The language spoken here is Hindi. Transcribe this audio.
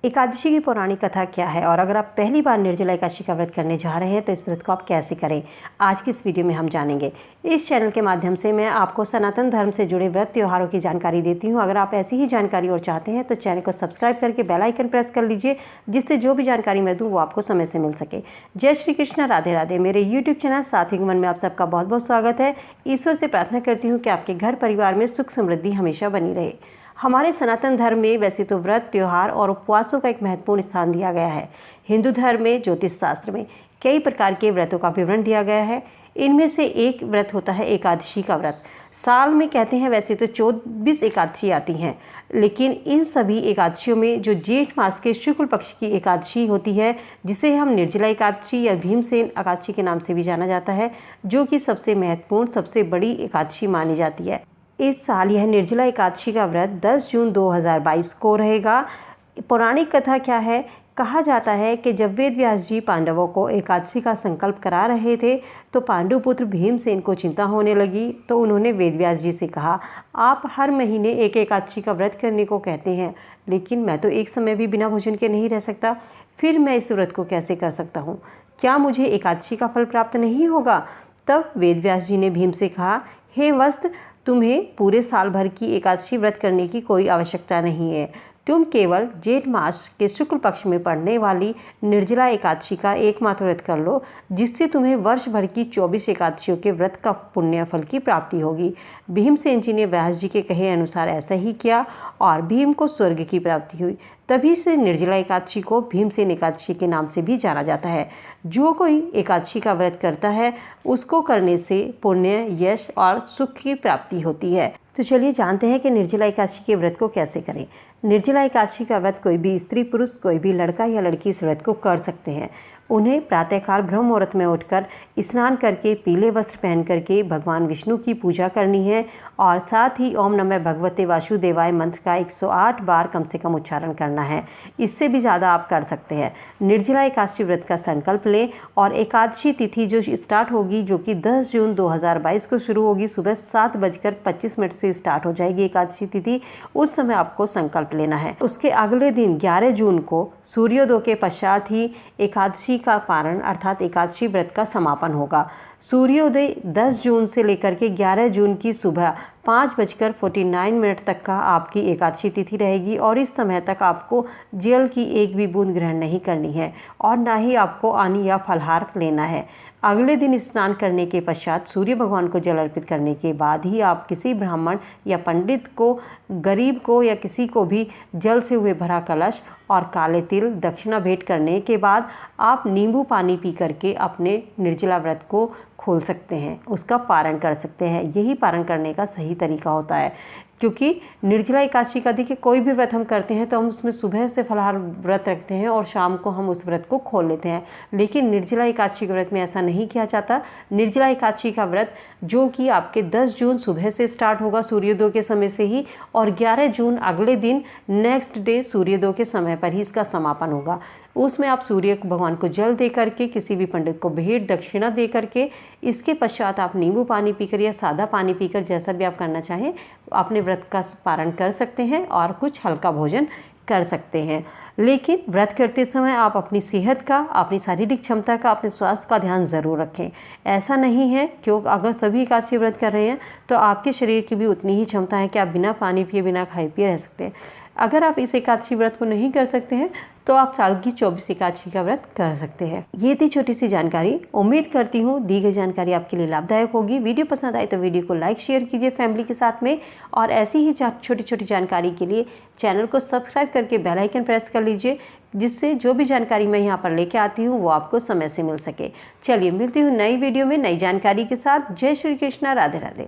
एकादशी की पौराणिक कथा क्या है और अगर आप पहली बार निर्जला एकादशी का व्रत करने जा रहे हैं तो इस व्रत को आप कैसे करें, आज की इस वीडियो में हम जानेंगे। इस चैनल के माध्यम से मैं आपको सनातन धर्म से जुड़े व्रत त्योहारों की जानकारी देती हूं। अगर आप ऐसी ही जानकारी और चाहते हैं तो चैनल को सब्सक्राइब करके बेल आइकन प्रेस कर लीजिए, जिससे जो भी जानकारी मैं दूँ वो आपको समय से मिल सके। जय श्री कृष्ण, राधे राधे। मेरे यूट्यूब चैनल सात्विक मन में आप सबका बहुत बहुत स्वागत है। ईश्वर से प्रार्थना करती हूँ कि आपके घर परिवार में सुख समृद्धि हमेशा बनी रहे। हमारे सनातन धर्म में वैसे तो व्रत, त्योहार और उपवासों का एक महत्वपूर्ण स्थान दिया गया है। हिंदू धर्म में ज्योतिष शास्त्र में कई प्रकार के व्रतों का विवरण दिया गया है। इनमें से एक व्रत होता है एकादशी का व्रत। साल में कहते हैं वैसे तो 24 एकादशी आती हैं, लेकिन इन सभी एकादशियों में जो जेठ मास के शुक्ल पक्ष की एकादशी होती है, जिसे हम निर्जला एकादशी या भीमसेन एकादशी के नाम से भी जाना जाता है, जो कि सबसे महत्वपूर्ण, सबसे बड़ी एकादशी मानी जाती है। इस साल यह निर्जला एकादशी का व्रत 10 जून 2022 को रहेगा। पौराणिक कथा क्या है? कहा जाता है कि जब वेद व्यास जी पांडवों को एकादशी का संकल्प करा रहे थे तो पांडु पुत्र भीमसेन को चिंता होने लगी, तो उन्होंने वेद व्यास जी से कहा, आप हर महीने एक एकादशी का व्रत करने को कहते हैं, लेकिन मैं तो एक समय भी बिना भोजन के नहीं रह सकता, फिर मैं इस व्रत को कैसे कर सकता हूँ? क्या मुझे एकादशी का फल प्राप्त नहीं होगा? तब वेद व्यास जी ने भीम से कहा, हे वस्त, तुम्हें पूरे साल भर की एकादशी व्रत करने की कोई आवश्यकता नहीं है। तुम केवल जेठ मास के शुक्ल पक्ष में पड़ने वाली निर्जला एकादशी का एकमात्र व्रत कर लो, जिससे तुम्हें वर्ष भर की 24 एकादशियों के व्रत का पुण्य फल की प्राप्ति होगी। भीमसेन जी ने व्यास जी के कहे अनुसार ऐसा ही किया और भीम को स्वर्ग की प्राप्ति हुई। तभी से निर्जला एकादशी को भीमसेन एकादशी के नाम से भी जाना जाता है। जो कोई एकादशी का व्रत करता है उसको करने से पुण्य, यश और सुख की प्राप्ति होती है। तो चलिए जानते हैं कि निर्जला एकादशी के व्रत को कैसे करें। निर्जला एकादशी का व्रत कोई भी स्त्री पुरुष, कोई भी लड़का या लड़की इस व्रत को कर सकते हैं। उन्हें प्रातःकाल ब्रह्म मुहूर्त में उठकर स्नान करके पीले वस्त्र पहन करके भगवान विष्णु की पूजा करनी है और साथ ही ओम नमः भगवते वासुदेवाय मंत्र का 108 बार कम से कम उच्चारण करना है। इससे भी ज़्यादा आप कर सकते हैं। निर्जला एकादशी व्रत का संकल्प लें और एकादशी तिथि जो स्टार्ट होगी, जो कि 10 जून 2022 को शुरू होगी, सुबह 7:25 से स्टार्ट हो जाएगी एकादशी तिथि। उस समय आपको संकल्प लेना है। उसके अगले दिन 11 जून को सूर्योदय के पश्चात ही एकादशी का पारण अर्थात एकादशी व्रत का समापन होगा। सूर्योदय 10 जून से लेकर के 11 जून की सुबह 5:49 तक का आपकी एकादशी तिथि रहेगी और इस समय तक आपको जल की एक भी बूंद ग्रहण नहीं करनी है और ना ही आपको अन्न या फलाहार लेना है। अगले दिन स्नान करने के पश्चात सूर्य भगवान को जल अर्पित करने के बाद ही आप किसी ब्राह्मण या पंडित को, गरीब को या किसी को भी जल से हुए भरा कलश और काले तिल दक्षिणा भेंट करने के बाद आप नींबू पानी पी करके अपने निर्जला व्रत को खोल सकते हैं, उसका पारण कर सकते हैं। यही पारण करने का सही तरीका होता है, क्योंकि निर्जला एकादशी का देखिए कोई भी व्रत हम करते हैं तो हम उसमें सुबह से फलाहार व्रत रखते हैं और शाम को हम उस व्रत को खोल लेते हैं, लेकिन निर्जला एकादशी के व्रत में ऐसा नहीं किया जाता। निर्जला एकादशी का व्रत जो कि आपके 10 जून सुबह से स्टार्ट होगा सूर्योदय के समय से ही, और 11 जून अगले दिन नेक्स्ट डे सूर्योदय के समय पर ही इसका समापन होगा। उसमें आप सूर्य भगवान को जल दे करके, किसी भी पंडित को भेंट दक्षिणा दे करके, इसके पश्चात आप नींबू पानी पीकर या सादा पानी पीकर, जैसा भी आप करना चाहें, अपने व्रत का पारण कर सकते हैं और कुछ हल्का भोजन कर सकते हैं। लेकिन व्रत करते समय आप अपनी सेहत का, अपनी शारीरिक क्षमता का, अपने स्वास्थ्य का ध्यान ज़रूर रखें। ऐसा नहीं है क्योंकि अगर सभी एकादशी व्रत कर रहे हैं तो आपके शरीर की भी उतनी ही क्षमता है कि आप बिना पानी पिए, बिना खाए पिए रह सकते हैं। अगर आप इस एकादशी व्रत को नहीं कर सकते हैं तो आप साल की 24 एकादशी का व्रत कर सकते हैं। ये थी छोटी सी जानकारी। उम्मीद करती हूँ दी गई जानकारी आपके लिए लाभदायक होगी। वीडियो पसंद आए तो वीडियो को लाइक शेयर कीजिए फैमिली के साथ में, और ऐसी ही छोटी छोटी जानकारी के लिए चैनल को सब्सक्राइब करके बेल आइकन प्रेस कर लीजिए, जिससे जो भी जानकारी मैं यहाँ पर लेके आती हूँ वो आपको समय से मिल सके। चलिए मिलती हूँ नई वीडियो में नई जानकारी के साथ। जय श्री कृष्णा, राधे राधे।